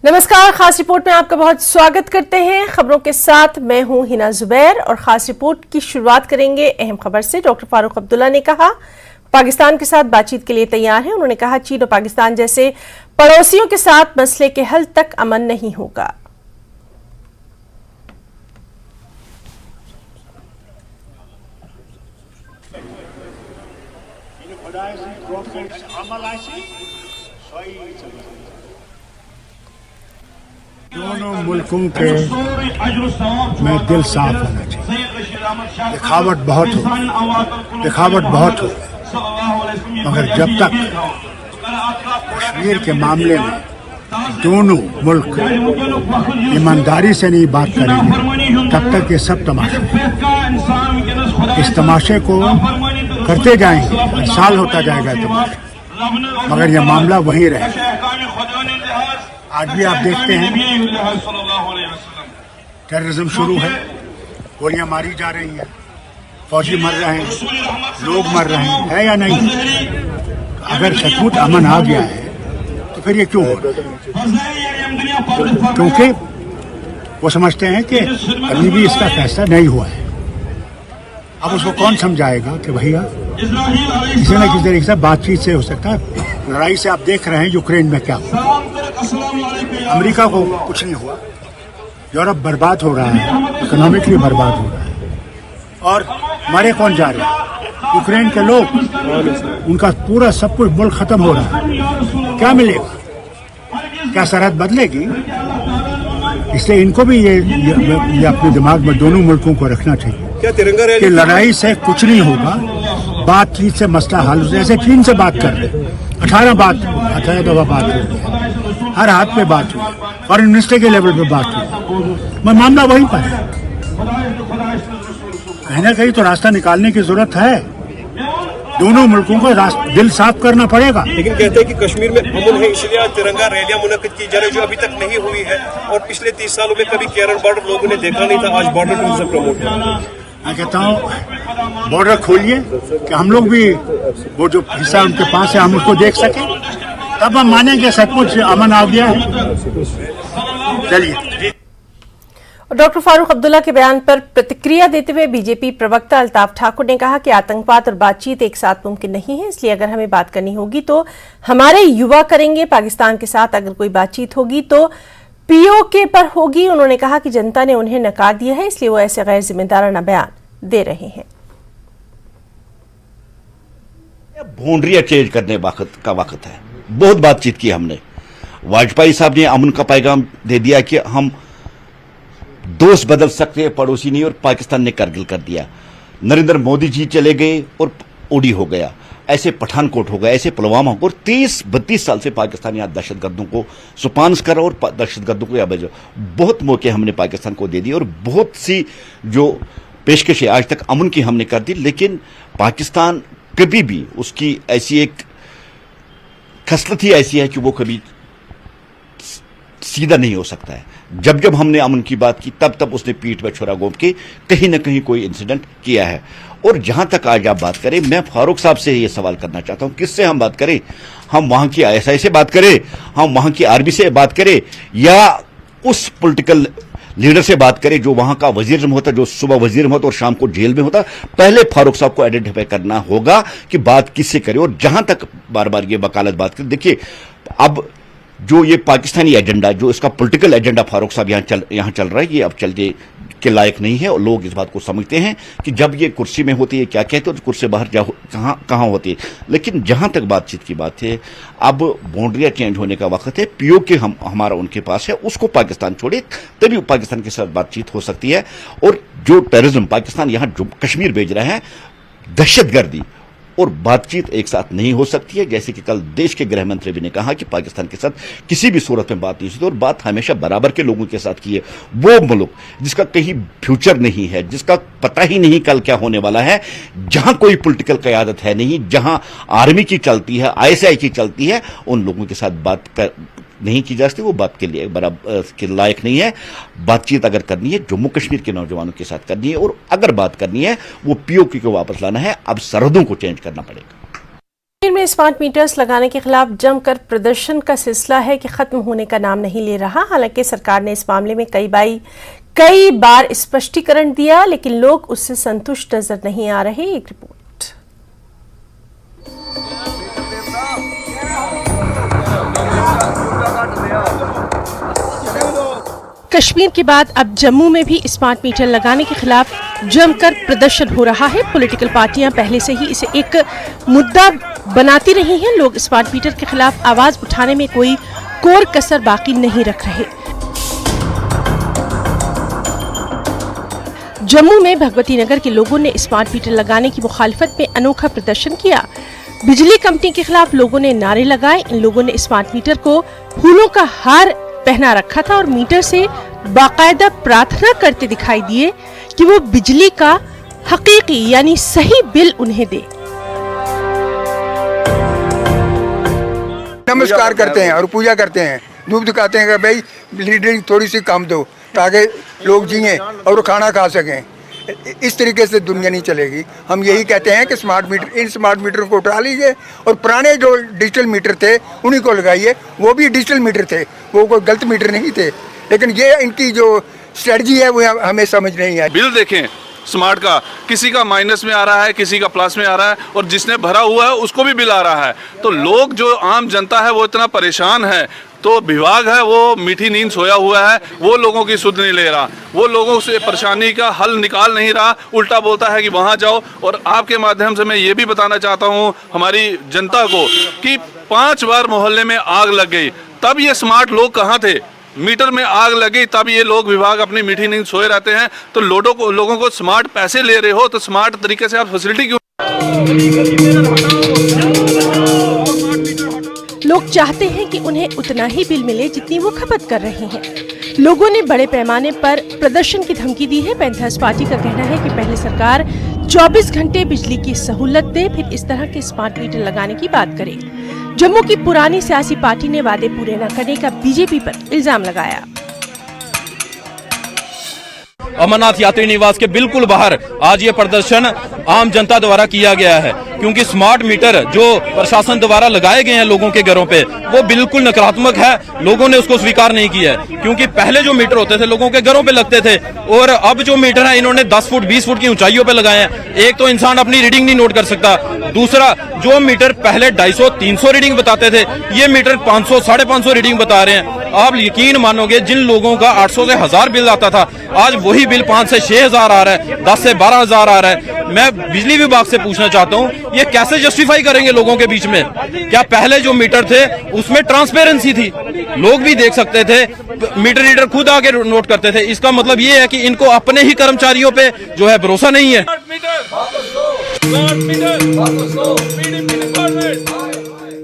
नमस्कार, खास रिपोर्ट में आपका बहुत स्वागत करते हैं। खबरों के साथ मैं हूं हिना जुबैर और खास रिपोर्ट की शुरुआत करेंगे अहम खबर से। डॉक्टर फारूक अब्दुल्ला ने कहा पाकिस्तान के साथ बातचीत के लिए तैयार हैं। उन्होंने कहा चीन और पाकिस्तान जैसे पड़ोसियों के साथ मसले के हल तक अमन नहीं होगा। दोनों मुल्कों के में दिल साफ होना चाहिए। दिखावट बहुत हो मगर जब तक कश्मीर के मामले में दोनों मुल्क ईमानदारी से नहीं बात करेंगे तब तक ये सब तमाशा, इस तमाशे को करते जाएंगे। साल होता जाएगा तमाशा, मगर यह मामला वहीं रहेगा। आज भी आप देखते हैं टेररिज्म शुरू है, गोलियां मारी जा रही हैं, फौजी मर रहे हैं, लोग मर रहे हैं, है या नहीं? अगर सचमुच अमन आ गया है तो फिर ये क्यों हो रहा है? क्योंकि वो समझते हैं कि अभी भी इसका फैसला नहीं हुआ है। अब उसको कौन समझाएगा कि भैया किसी न किसी तरीके से बातचीत से हो सकता है। लड़ाई से आप देख रहे हैं यूक्रेन में क्या हुआ, अमेरिका को कुछ नहीं हुआ, यूरोप बर्बाद हो रहा है, इकोनॉमिकली बर्बाद हो रहा है, और मरे कौन जा रहे हैं? यूक्रेन के लोग। उनका पूरा सब कुछ मुल्क खत्म हो रहा है। क्या मिलेगा? क्या सरहद बदलेगी? इसलिए इनको भी ये अपने दिमाग में दोनों मुल्कों को रखना चाहिए कि लड़ाई से कुछ नहीं होगा, बातचीत से मसला हल। जैसे चीन से बात कर रहे, 18 दफा बात हुई, हर हाथ पे बात हुई, फॉरेन मिनिस्टर के लेवल पे बात हुई, मैं मामला वहीं पर है। कहीं ना कहीं तो रास्ता निकालने की जरूरत है। दोनों मुल्कों को दिल साफ करना पड़ेगा। लेकिन कहते हैं कि कश्मीर में अमन है, इसलिए तिरंगा रैलियां मुनक्किद की जा रही जो अभी तक नहीं हुई है, और पिछले 30 सालों में कभी केरल बॉर्डर लोगों ने देखा नहीं था। आज बॉर्डर टूरिज्म प्रमोट है। मैं कहता हूँ बॉर्डर खोलिए कि हम लोग भी वो जो हिस्सा उनके पास है हम उसको देख सकें, तब हम मानेंगे सचमुच अमन आ गया है। चलिए। डॉक्टर फारूक अब्दुल्ला के बयान पर प्रतिक्रिया देते हुए बीजेपी प्रवक्ता अल्ताफ ठाकुर ने कहा कि आतंकवाद और बातचीत एक साथ मुमकिन नहीं है, इसलिए अगर हमें बात करनी होगी तो हमारे युवा करेंगे। पाकिस्तान के साथ अगर कोई बातचीत होगी तो पीओके पर होगी। उन्होंने कहा कि जनता ने उन्हें नकार दिया है, इसलिए वो ऐसे गैर जिम्मेदाराना बयान दे रहे हैं। बाउंड्रियां चेंज करने का वक्त है। बहुत बातचीत की हमने। वाजपेयी साहब ने अमन का पैगाम दे दिया कि हम दोस्त बदल सकते हैं, पड़ोसी नहीं, और पाकिस्तान ने कारगिल कर दिया। नरेंद्र मोदी जी चले गए और ओडी हो गया। ऐसे पठानकोट हो गया, ऐसे पुलवामा हो गया, और 30-32 साल से पाकिस्तान यहाँ दहशतगर्दों को सुपांस कर रहा और दहशतगर्दों को बहुत मौके हमने पाकिस्तान को दे दिए, और बहुत सी जो पेशकशें आज तक अमन की हमने कर दी। लेकिन पाकिस्तान कभी भी उसकी ऐसी एक खसलत ही ऐसी है कि वो कभी सीधा नहीं हो सकता है। जब जब हमने अमन की बात की तब उसने पीठ में छुरा घोंप के कहीं ना कहीं कोई इंसिडेंट किया है। और जहां तक आज आप बात करें, मैं फारूक साहब से ये सवाल करना चाहता हूं, किससे हम बात करें? हम वहां की ISI से बात करें, हम वहां की आर्मी से बात करें, या उस पॉलिटिकल लीडर से बात करें जो वहां का वजीर होता, जो सुबह वजीर होता और शाम को जेल में होता? पहले फारूक साहब को आइडेंटिफाई करना होगा कि बात किससे करें। और जहां तक बार बार ये वकालत बात करें, देखिए अब जो ये पाकिस्तानी एजेंडा, जो इसका पॉलिटिकल एजेंडा फारूक साहब यहां चल रहा है, ये अब चलने के लायक नहीं है। और लोग इस बात को समझते हैं कि जब ये कुर्सी में होती है क्या कहते हैं, तो कुर्सी बाहर कहां होती है। लेकिन जहां तक बातचीत की बात है, अब बाउंड्रियां चेंज होने का वक्त है। पीओके हमारा उनके पास है, उसको पाकिस्तान छोड़े, तभी पाकिस्तान के साथ बातचीत हो सकती है। और जो टेररिज्म पाकिस्तान यहां जो कश्मीर भेज रहा है, दहशतगर्दी और बातचीत एक साथ नहीं हो सकती है। जैसे कि कल देश के गृह मंत्री भी ने कहा कि पाकिस्तान के साथ किसी भी सूरत में बात नहीं होती, और बात हमेशा बराबर के लोगों के साथ की है। वो मुल्क जिसका कहीं फ्यूचर नहीं है, जिसका पता ही नहीं कल क्या होने वाला है, जहां कोई पॉलिटिकल क़यादत है नहीं, जहां आर्मी की चलती है, ISI की चलती है, उन लोगों के साथ बात नहीं की जा सकती। वो बात के लिए बराबर के लायक नहीं है। बातचीत अगर करनी है जम्मू कश्मीर के नौजवानों के साथ करनी है, और अगर बात करनी है वो पीओके को वापस लाना है, अब सरहदों को चेंज करना पड़ेगा। में स्मार्ट मीटर्स लगाने के खिलाफ जमकर प्रदर्शन का सिलसिला है कि खत्म होने का नाम नहीं ले रहा। हालांकि सरकार ने इस मामले में कई बार स्पष्टीकरण दिया, लेकिन लोग उससे संतुष्ट नजर नहीं आ रहे। एक रिपोर्ट। कश्मीर के बाद अब जम्मू में भी स्मार्ट मीटर लगाने के खिलाफ जमकर प्रदर्शन हो रहा है। पॉलिटिकल पार्टियां पहले से ही इसे एक मुद्दा बनाती रही हैं। लोग स्मार्ट मीटर के खिलाफ आवाज उठाने में कोई कोर कसर बाकी नहीं रख रहे। जम्मू में भगवती नगर के लोगों ने स्मार्ट मीटर लगाने की मुखालिफत में अनोखा प्रदर्शन किया। बिजली कंपनी के खिलाफ लोगों ने नारे लगाए। इन लोगों ने स्मार्ट मीटर को फूलों का हार पहना रखा था और मीटर से बाकायदा प्रार्थना करते दिखाई दिए कि वो बिजली का हकीकी यानी सही बिल उन्हें दे। नमस्कार करते हैं और पूजा करते हैं, धूप दिखाते हैं कि भाई लीडर थोड़ी सी कम दो ताकि लोग जिए और खाना खा सकें। इस तरीके से दुनिया नहीं चलेगी। हम यही कहते हैं कि इन स्मार्ट मीटर को उठा लीजिए और पुराने जो डिजिटल मीटर थे उन्हीं को लगाइए। वो भी डिजिटल मीटर थे, वो कोई गलत मीटर नहीं थे। लेकिन ये इनकी जो स्ट्रेटजी है वो हमें समझ नहीं आई। बिल देखें स्मार्ट का, किसी का माइनस में आ रहा है, किसी का प्लस में आ रहा है और जिसने भरा हुआ है उसको भी बिल आ रहा है। तो लोग जो आम जनता है वो इतना परेशान है, तो विभाग है वो मीठी नींद सोया हुआ है, वो लोगों की सुध नहीं ले रहा, वो लोगों से परेशानी का हल निकाल नहीं रहा, उल्टा बोलता है कि वहाँ जाओ। और आपके माध्यम से मैं ये भी बताना चाहता हूँ हमारी जनता को कि 5 बार मोहल्ले में आग लग गई, तब ये स्मार्ट लोग कहाँ थे? मीटर में आग लगी तब ये लोग विभाग अपनी मीठी नींद सोए रहते हैं। तो लोगों को स्मार्ट पैसे ले रहे हो तो स्मार्ट तरीके से आप फैसिलिटी क्यों? लोग चाहते हैं कि उन्हें उतना ही बिल मिले जितनी वो खपत कर रहे हैं। लोगों ने बड़े पैमाने पर प्रदर्शन की धमकी दी है। पैंथर्स पार्टी का कहना है कि पहले सरकार 24 घंटे बिजली की सहूलत दे, फिर इस तरह के स्मार्ट मीटर लगाने की बात करे। जम्मू की पुरानी सियासी पार्टी ने वादे पूरे न करने का बीजेपी पर इल्जाम लगाया। अमरनाथ यात्री निवास के बिल्कुल बाहर आज ये प्रदर्शन आम जनता द्वारा किया गया है, क्योंकि स्मार्ट मीटर जो प्रशासन द्वारा लगाए गए हैं लोगों के घरों पे वो बिल्कुल नकारात्मक है। लोगों ने उसको स्वीकार नहीं किया है, क्योंकि पहले जो मीटर होते थे लोगों के घरों पे लगते थे और अब जो मीटर है इन्होंने 10 फुट 20 फुट की ऊंचाइयों पे लगाए हैं। एक तो इंसान अपनी रीडिंग नहीं नोट कर सकता, दूसरा जो मीटर पहले 250-300 रीडिंग बताते थे ये मीटर 500-550 रीडिंग बता रहे हैं। आप यकीन मानोगे जिन लोगों का 800 से 1000 बिल आता था आज वही बिल 5 से 6 हजार आ रहा है, 10 से 12 हजार आ रहा है। मैं बिजली विभाग से पूछना चाहता हूँ ये कैसे जस्टिफाई करेंगे लोगों के बीच में? क्या पहले जो मीटर थे उसमें ट्रांसपेरेंसी थी, लोग भी देख सकते थे, मीटर रीडर खुद आके नोट करते थे। इसका मतलब ये है कि इनको अपने ही कर्मचारियों पे जो है भरोसा नहीं है।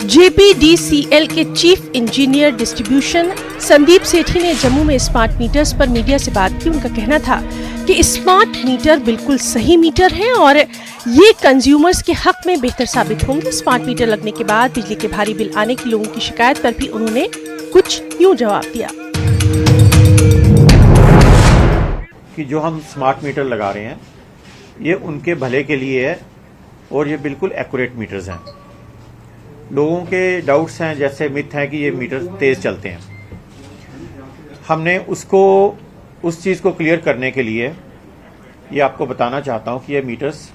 JPDCL के चीफ इंजीनियर डिस्ट्रीब्यूशन संदीप सेठी ने जम्मू में स्मार्ट मीटर्स पर मीडिया से बात की। उनका कहना था कि स्मार्ट मीटर बिल्कुल सही मीटर हैं और ये कंज्यूमर्स के हक में बेहतर साबित होंगे। स्मार्ट मीटर लगने के बाद बिजली के भारी बिल आने की लोगों की शिकायत पर भी उन्होंने कुछ यूं जवाब दिया कि जो हम स्मार्ट मीटर लगा रहे हैं ये उनके भले के लिए है और ये बिल्कुल एक्यूरेट मीटर्स हैं। लोगों के डाउट्स हैं, जैसे मिथ है कि ये मीटर तेज चलते हैं। हमने उस चीज को क्लियर करने के लिए ये आपको बताना चाहता हूं कि ये मीटर्स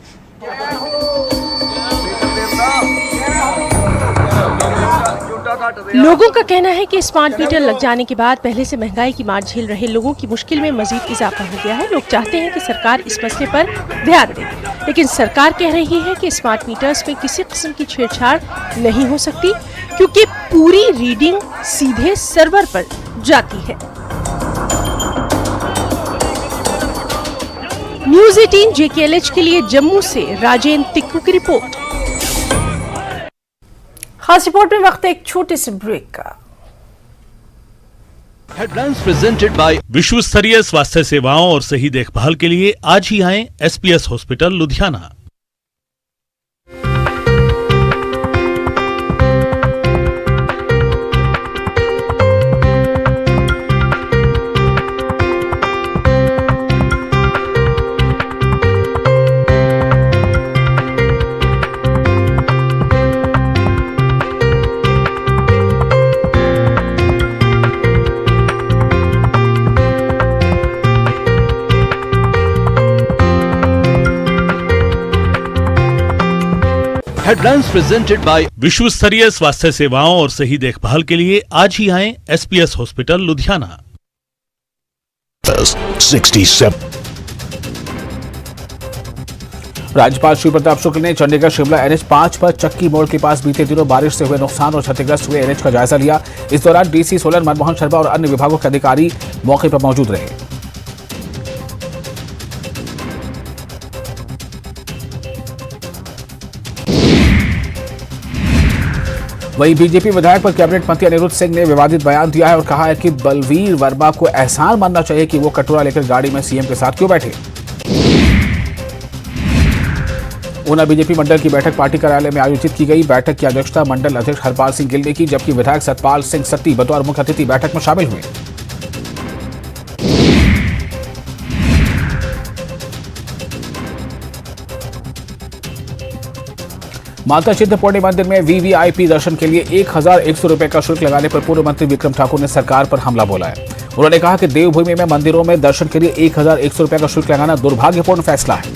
लोगों का कहना है कि स्मार्ट मीटर लग जाने के बाद पहले से महंगाई की मार झेल रहे लोगों की मुश्किल में मजीद इजाफा हो गया है। लोग चाहते हैं कि सरकार इस मसले पर ध्यान दे, लेकिन सरकार कह रही है कि स्मार्ट मीटर्स में किसी किस्म की छेड़छाड़ नहीं हो सकती, क्योंकि पूरी रीडिंग सीधे सर्वर पर जाती है। न्यूज़ 18 JKLH के लिए जम्मू से राजेंद्र तिक्कू की रिपोर्ट। खास रिपोर्ट में वक्त है एक छोटे से ब्रेक का। हेडलाइंस प्रेजेंटेड बाय विश्व स्तरीय स्वास्थ्य सेवाओं और सही देखभाल के लिए आज ही आएं SPS hospital Ludhiana. Headlines presented by विश्व स्तरीय स्वास्थ्य सेवाओं और सही देखभाल के लिए आज ही आएं SPS हॉस्पिटल लुधियाना। 67 राज्यपाल श्री प्रताप शुक्ल ने चंडीगढ़ शिमला NH5 पर चक्की मोड़ के पास बीते दिनों बारिश से हुए नुकसान और क्षतिग्रस्त हुए NH का जायजा लिया। इस दौरान DC सोलन मनमोहन शर्मा और अन्य विभागों के अधिकारी मौके पर मौजूद रहे। वहीं बीजेपी विधायक पर कैबिनेट मंत्री अनिरुद्ध सिंह ने विवादित बयान दिया है और कहा है कि बलवीर वर्मा को एहसान मानना चाहिए कि वो कटोरा लेकर गाड़ी में सीएम के साथ क्यों बैठे। ऊना बीजेपी मंडल की बैठक पार्टी कार्यालय में आयोजित की गई। बैठक की अध्यक्षता मंडल अध्यक्ष हरपाल सिंह गिल ने की, जबकि विधायक सतपाल सिंह सत्ती बतौर मुख्य अतिथि बैठक में शामिल हुए। माता चिंतपूर्णी मंदिर में VVIP दर्शन के लिए 1100 रुपए का शुल्क लगाने पर पूर्व मंत्री विक्रम ठाकुर ने सरकार पर हमला बोला है। उन्होंने कहा कि देवभूमि में मंदिरों में दर्शन के लिए 1100 रुपए का शुल्क लगाना दुर्भाग्यपूर्ण फैसला है।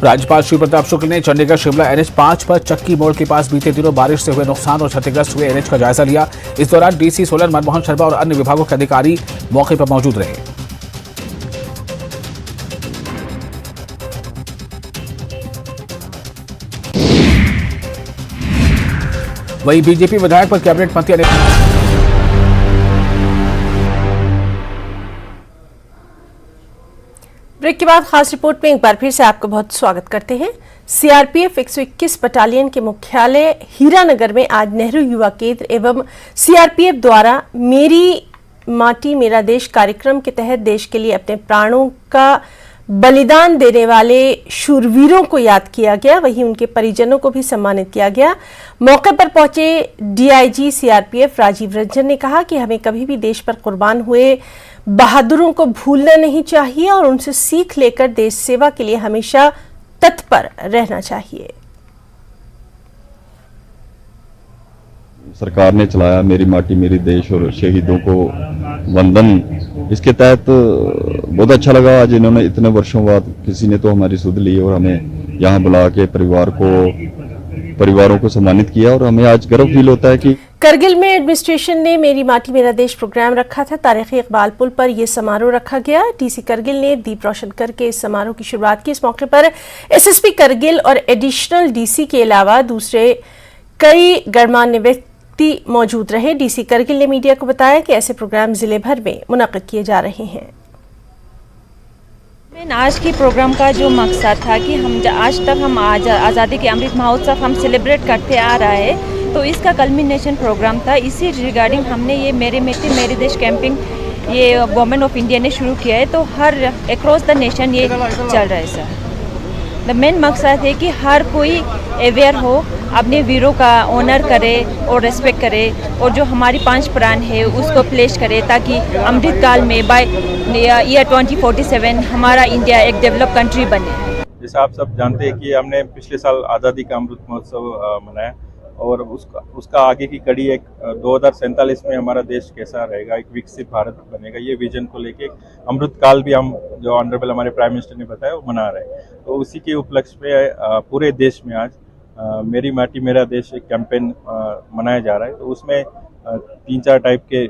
राज्यपाल श्री प्रताप शुक्ल ने चंडीगढ़ शिमला NH5 पर चक्की मोड़ के पास बीते दिनों बारिश से हुए नुकसान और क्षतिग्रस्त हुए NH का जायजा लिया। इस दौरान DC सोलन मनमोहन शर्मा और अन्य विभागों के अधिकारी मौके पर मौजूद रहे। वहीं बीजेपी विधायक पर कैबिनेट मंत्री ब्रेक के बाद खास रिपोर्ट में एक बार फिर से आपको बहुत स्वागत करते हैं। CRPF 121 बटालियन के मुख्यालय हीरानगर में आज नेहरू युवा केंद्र एवं CRPF द्वारा मेरी माटी मेरा देश कार्यक्रम के तहत देश के लिए अपने प्राणों का बलिदान देने वाले शूरवीरों को याद किया गया। वहीं उनके परिजनों को भी सम्मानित किया गया। मौके पर पहुंचे DIG CRPF राजीव रंजन ने कहा कि हमें कभी भी देश पर कुर्बान हुए बहादुरों को भूलना नहीं चाहिए और उनसे सीख लेकर देश सेवा के लिए हमेशा तत्पर रहना चाहिए। सरकार ने चलाया मेरी माटी मेरी देश और शहीदों को वंदन, इसके तहत बहुत अच्छा लगा। आज इन्होंने इतने वर्षों बाद किसी ने तो हमारी सुध ली और हमें यहाँ बुला के परिवारों को सम्मानित किया और हमें आज गर्व फील होता है कि करगिल में एडमिनिस्ट्रेशन ने मेरी माटी मेरा देश प्रोग्राम रखा था। तारीखी इकबाल पुल पर यह समारोह रखा गया। DC करगिल ने दीप रोशन करके इस समारोह की शुरुआत की। इस मौके पर SSP करगिल और एडिशनल DC के अलावा दूसरे कई गणमान्य व्यक्ति मौजूद रहे। DC करगिल ने मीडिया को बताया कि ऐसे प्रोग्राम जिले भर में मुनक्किद किए जा रहे हैं। आज की प्रोग्राम का जो मकसद था कि आज तक हम आज़ादी के अमृत महोत्सव हम सेलिब्रेट करते आ रहा है, तो इसका कल्मिनेशन प्रोग्राम था। इसी रिगार्डिंग हमने ये मेरे मिट्टी मेरे देश कैंपिंग ये गवर्नमेंट ऑफ इंडिया ने शुरू किया है। तो हर अक्रॉस द नेशन ये चल रहा है सर। द मेन मकसद है कि हर कोई अवेयर हो, अपने वीरों का ऑनर करे और रेस्पेक्ट करे और जो हमारी 5 प्राण है उसको प्लेस करे, ताकि अमृत काल में बाय ईयर 2047 हमारा इंडिया एक डेवलप कंट्री बने। जैसे आप सब जानते हैं कि हमने पिछले साल आज़ादी का अमृत महोत्सव मनाया और उसका आगे की कड़ी एक 2047 में हमारा देश कैसा रहेगा, एक विकसित भारत बनेगा, ये विजन को लेके अमृत काल भी हम जो ऑनरेबल हमारे प्राइम मिनिस्टर ने बताया वो मना रहे हैं। तो उसी के उपलक्ष्य में पूरे देश में आज मेरी माटी मेरा देश एक कैंपेन मनाया जा रहा है। तो उसमें 3-4 टाइप के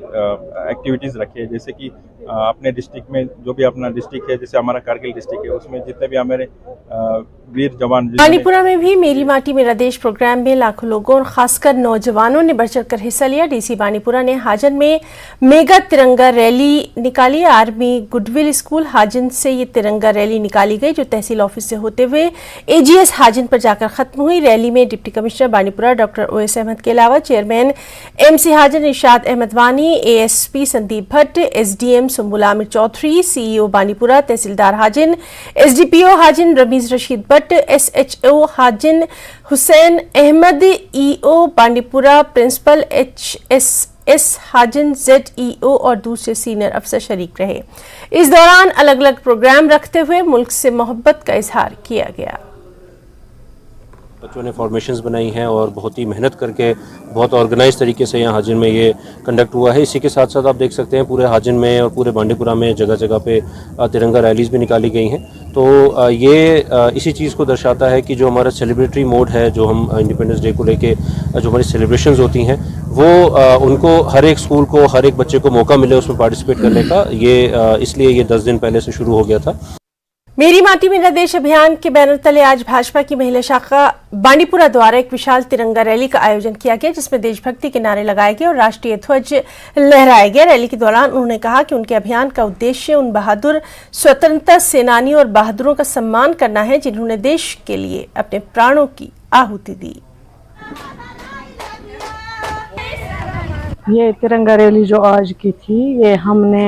एक्टिविटीज़ रखी है। जैसे कि अपने डिस्ट्रिक्ट में जो भी अपना डिस्ट्रिक्ट है, जैसे हमारा कारगिल डिस्ट्रिक्ट है, उसमें जितने भी हमारे वीर जवान बानीपुरा में भी मेरी माटी मेरा देश प्रोग्राम में लाखों लोगों और खासकर नौजवानों ने बढ़ चढ़कर हिस्सा लिया। DC बानीपुरा ने हाजन में मेगा तिरंगा रैली निकाली। आर्मी गुडविल स्कूल हाजन से ये तिरंगा रैली निकाली गई, जो तहसील ऑफिस से होते हुए AGS हाजन पर जाकर खत्म हुई। रैली में deputy commissioner Banipura doctor OS Ahmad के अलावा chairman MC Hajin Irshad Ahmad Wani, ASP Sandeep Bhatt, SDM Sumbul Aamir Chaudhary, CEO Banipura तहसीलदार Hajin, SDPO Hajin Ramiz Rashid Bhatt, SHO Hajin Hussain Ahmad, EO Banipura principal HSS Hajin, ZEO और दूसरे सीनियर अफसर शरीक रहे। इस दौरान अलग अलग प्रोग्राम रखते हुए मुल्क से मोहब्बत का इजहार किया गया। बच्चों ने फॉर्मेशंस बनाई हैं और बहुत ही मेहनत करके बहुत ऑर्गेनाइज तरीके से यहाँ हाजिन में ये कंडक्ट हुआ है। इसी के साथ साथ आप देख सकते हैं पूरे हाजिन में और पूरे बांडीपुरा में जगह जगह पे तिरंगा रैलीज भी निकाली गई हैं। तो ये इसी चीज़ को दर्शाता है कि जो हमारा सेलिब्रेटरी मोड है, जो हम इंडिपेंडेंस डे को लेके जो हमारी सेलिब्रेशंस होती हैं वो उनको हर एक स्कूल को, हर एक बच्चे को मौका मिले उसमें पार्टिसिपेट करने का, ये इसलिए ये 10 दिन पहले से शुरू हो गया था। मेरी माटी मेरा देश अभियान के बैनर तले आज भाजपा की महिला शाखा बांडीपुरा द्वारा एक विशाल तिरंगा रैली का आयोजन किया गया, जिसमें देशभक्ति के नारे लगाए गए और राष्ट्रीय ध्वज लहराए गए। रैली के दौरान उन्होंने कहा कि उनके अभियान का उद्देश्य उन बहादुर स्वतंत्रता सेनानियों और बहादुरों का सम्मान करना है जिन्होंने देश के लिए अपने प्राणों की आहुति दी। ये तिरंगा रैली जो आज की थी, ये हमने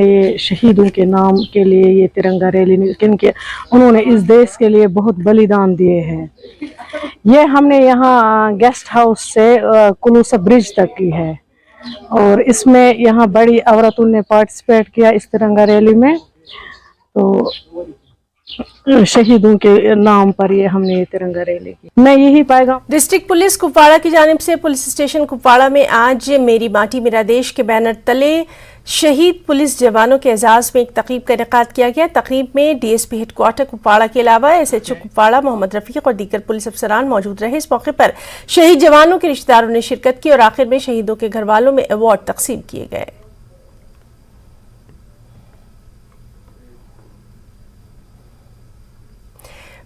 ये शहीदों के नाम के लिए ये तिरंगा रैली, जिनके उन्होंने इस देश के लिए बहुत बलिदान दिए हैं, ये हमने यहाँ गेस्ट हाउस से कुलूसा ब्रिज तक की है। और इसमें यहाँ बड़ी औरतों ने पार्टिसिपेट किया इस तिरंगा रैली में। तो शहीदों के नाम पर ये हमने ये तिरंगा रैली की। मैं यही पाएगा। डिस्ट्रिक्ट पुलिस कुपवाड़ा की जानिब से पुलिस स्टेशन कुपवाड़ा में आज मेरी माटी मेरा देश के बैनर तले शहीद पुलिस जवानों के एजाज में एक तकरीब का इनेकाद किया गया। तकरीब में डीएसपी हेडक्वार्टर कुपवाड़ा के अलावा एसएचओ कुपवाड़ा मोहम्मद रफीक और दीगर पुलिस अफसरान मौजूद रहे। इस मौके पर शहीद जवानों के रिश्तेदारों ने शिरकत की और आखिर में शहीदों के घर वालों में अवार्ड तकसीम किए गए।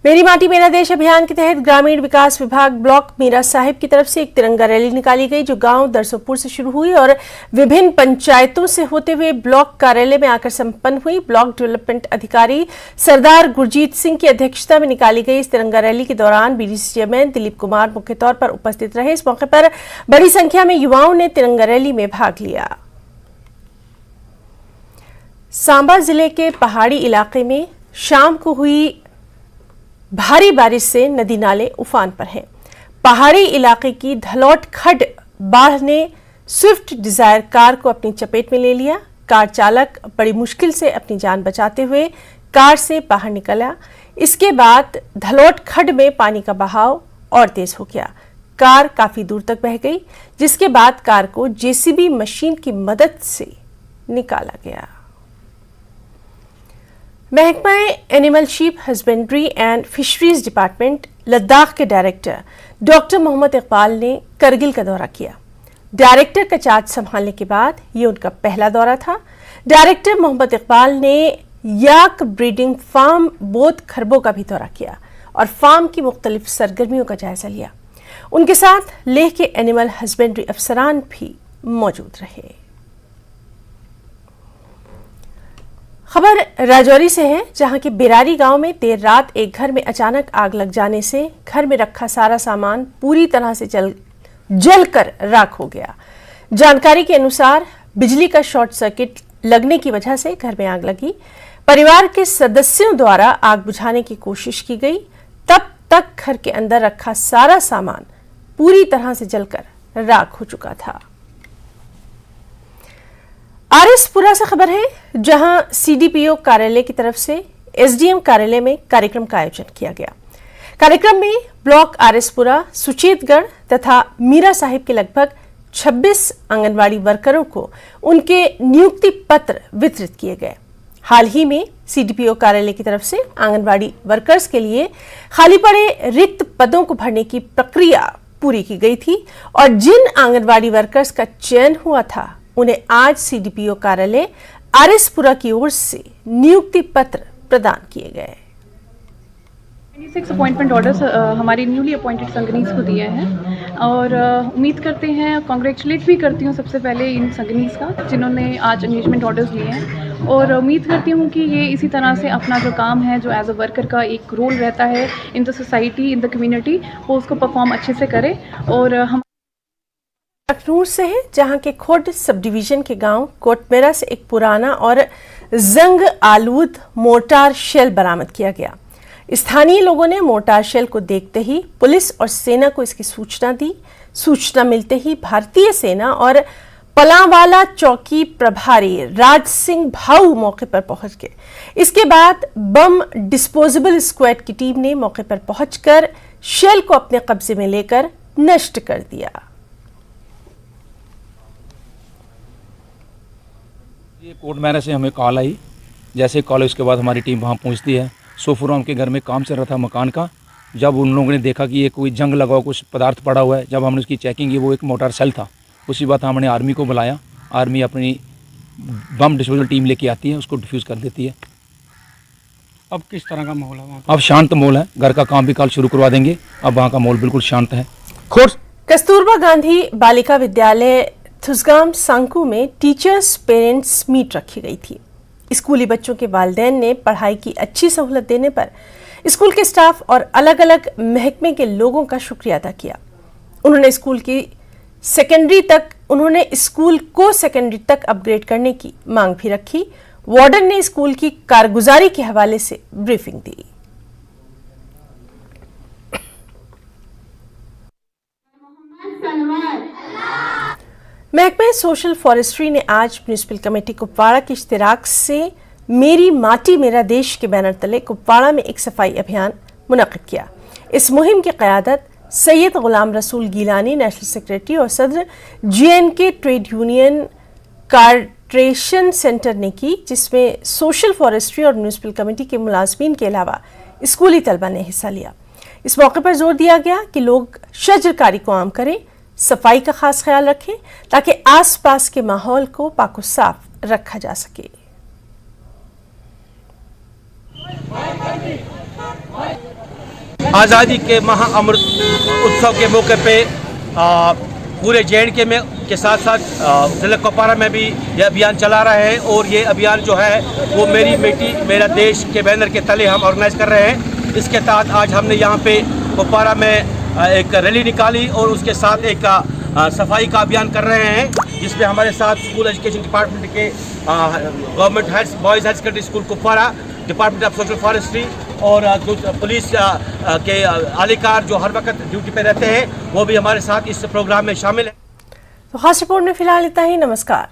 मेरी माटी मेरा देश अभियान के तहत ग्रामीण विकास विभाग ब्लॉक मीरा साहिब की तरफ से एक तिरंगा रैली निकाली गई, जो गांव दरसोपुर से शुरू हुई और विभिन्न पंचायतों से होते हुए ब्लॉक कार्यालय में आकर संपन्न हुई। ब्लॉक डेवलपमेंट अधिकारी सरदार गुरजीत सिंह की अध्यक्षता में निकाली गई इस तिरंगा रैली के दौरान बीडीसी चेयरमैन दिलीप कुमार मुख्य तौर पर उपस्थित रहे। इस मौके पर बड़ी संख्या में युवाओं ने तिरंगा रैली में भाग लिया। सांबा जिले के पहाड़ी इलाके में शाम को हुई भारी बारिश से नदी नाले उफान पर हैं। पहाड़ी इलाके की धलौट खड्ड बाढ़ ने स्विफ्ट डिजायर कार को अपनी चपेट में ले लिया। कार चालक बड़ी मुश्किल से अपनी जान बचाते हुए कार से बाहर निकला। इसके बाद धलौट खड्ड में पानी का बहाव और तेज हो गया। कार काफी दूर तक बह गई, जिसके बाद कार को जेसीबी मशीन की मदद से निकाला गया। महकमा animal sheep husbandry and fisheries department Ladakh के डायरेक्टर डॉक्टर मोहम्मद इकबाल ने करगिल का दौरा किया। डायरेक्टर का चार्ज संभालने के बाद ये उनका पहला दौरा था। डायरेक्टर मोहम्मद इकबाल ने याक ब्रीडिंग फार्म बोध खरबों का भी दौरा किया और फार्म की मुख्तलिफ सरगर्मियों का जायजा लिया। उनके साथ लेह के एनिमल हस्बेंड्री अफसरान भी मौजूद रहे। खबर राजौरी से है, जहां के बिरारी गांव में देर रात एक घर में अचानक आग लग जाने से घर में रखा सारा सामान पूरी तरह से जलकर राख हो गया। जानकारी के अनुसार बिजली का शॉर्ट सर्किट लगने की वजह से घर में आग लगी। परिवार के सदस्यों द्वारा आग बुझाने की कोशिश की गई, तब तक घर के अंदर रखा सारा सामान पूरी तरह से जलकर राख हो चुका था। आरएसपुरा से खबर है, जहां सीडीपीओ कार्यालय की तरफ से एसडीएम कार्यालय में कार्यक्रम का आयोजन किया गया। कार्यक्रम में ब्लॉक आरएसपुरा, सुचेतगढ़ तथा मीरा साहिब के लगभग 26 आंगनवाड़ी वर्करों को उनके नियुक्ति पत्र वितरित किए गए। हाल ही में सीडीपीओ कार्यालय की तरफ से आंगनवाड़ी वर्कर्स के लिए खाली पड़े रिक्त पदों को भरने की प्रक्रिया पूरी की गई थी और जिन आंगनवाड़ी वर्कर्स का चयन हुआ था उन्हें आज सीडीपीओ कार्यालय आरएसपुरा की ओर से नियुक्ति पत्र प्रदान किए गए। 26 अपॉइंटमेंट ऑर्डर्स हमारी न्यूली अपॉइंटेड संगनीज को दिए हैं और उम्मीद करते हैं, कॉन्ग्रेचुलेट भी करती हूँ सबसे पहले इन संगनीज का जिन्होंने आज एंगेजमेंट ऑर्डर्स लिए हैं और उम्मीद करती हूँ कि ये इसी तरह से अपना जो काम है, जो एज अ वर्कर का एक रोल रहता है in the society, in the community, वो उसको परफॉर्म अच्छे से करे। और हम अखनूर से है, जहां के खोड सब डिवीजन के गांव कोटमेरा से एक पुराना और जंग आलूद मोर्टार शेल बरामद किया गया। स्थानीय लोगों ने मोर्टार शेल को देखते ही पुलिस और सेना को इसकी सूचना दी। सूचना मिलते ही भारतीय सेना और पलावाला चौकी प्रभारी राज सिंह भाऊ मौके पर पहुंच गए। इसके बाद बम डिस्पोजेबल स्क्वाड की टीम ने मौके पर पहुंचकर शेल को अपने कब्जे में लेकर नष्ट कर दिया। ये कोर्ट मैनेज से हमें कॉल आई, जैसे कॉल उसके बाद हमारी टीम वहाँ पहुँचती है। सोफुराम के घर में काम चल रहा था मकान का। जब उन लोगों ने देखा कि ये कोई जंग लगा हुआ कुछ पदार्थ पड़ा हुआ है, जब हमने उसकी चेकिंग की वो एक मोटर सेल था। उसी बात हमने आर्मी को बुलाया। आर्मी अपनी बम डिस्पोजल टीम लेके आती है, उसको डिफ्यूज़ कर देती है। अब किस तरह का माहौल है वहाँ? अब शांत माहौल है। घर का काम भी कल शुरू करवा देंगे। अब वहाँ का माहौल बिल्कुल शांत है। कस्तूरबा गांधी बालिका विद्यालय थुसगाम सांकू में टीचर्स पेरेंट्स मीट रखी गई थी। स्कूली बच्चों के वालिदैन ने पढ़ाई की अच्छी सहूलत देने पर स्कूल के स्टाफ और अलग अलग महकमे के लोगों का शुक्रिया अदा किया। उन्होंने स्कूल को सेकेंडरी तक अपग्रेड करने की मांग भी रखी। वार्डन ने स्कूल की कारगुजारी के हवाले से ब्रीफिंग दी। महकमे सोशल फॉरेस्ट्री ने आज म्यूनिसिपल कमेटी कुपवाड़ा की इश्तिराक से मेरी माटी मेरा देश के बैनर तले कुपवाड़ा में एक सफाई अभियान मुनक्किद किया। इस मुहिम की क़यादत सैयद गुलाम रसूल गीलानी नेशनल सेक्रेटरी और सदर GNK ट्रेड यूनियन कार्ट्रेशन सेंटर ने की, जिसमें सोशल फॉरेस्ट्री और म्यूनिसिपल कमेटी के मुलाजमीन के अलावा स्कूली तलबा ने हिस्सा लिया। इस मौके पर जोर दिया गया कि लोग शजरकारी को आम करें, सफाई का खास ख्याल रखें ताकि आसपास के माहौल को पाको साफ रखा जा सके। आज़ादी के महाअमृत उत्सव के मौके पे पूरे JNK में के साथ साथ जिला कुपवाड़ा में भी ये अभियान चला रहे हैं। और ये अभियान जो है वो मेरी बेटी मेरा देश के बैनर के तले हम ऑर्गेनाइज कर रहे हैं। इसके तहत आज हमने यहाँ पे कुपवाड़ा में एक रैली निकाली और उसके साथ एक सफाई का अभियान कर रहे हैं, जिसमें हमारे साथ स्कूल एजुकेशन डिपार्टमेंट के government health boys higher secondary school Kupwara, department of social forestry और पुलिस के अधिकार जो हर वक्त ड्यूटी पे रहते हैं वो भी हमारे साथ इस प्रोग्राम में शामिल है। तो खास रिपोर्ट में फिलहाल इतना ही। नमस्कार।